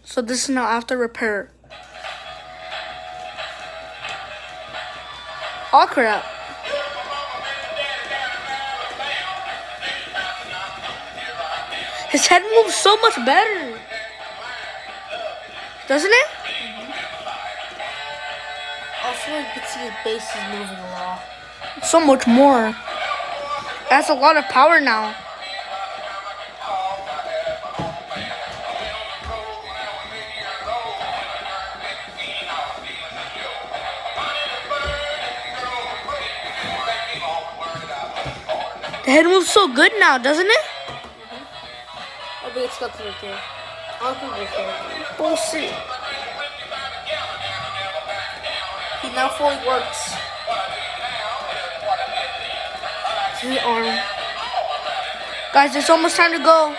So this is now after repair. Oh crap. His head moves so much better. Doesn't it? Also, you can see his base is moving a lot. So much more. That's a lot of power now. The head moves so good now, doesn't it? I think it's got to right there. I don't think it's right. We'll see. He now fully works. See the arm. Guys, it's almost time to go.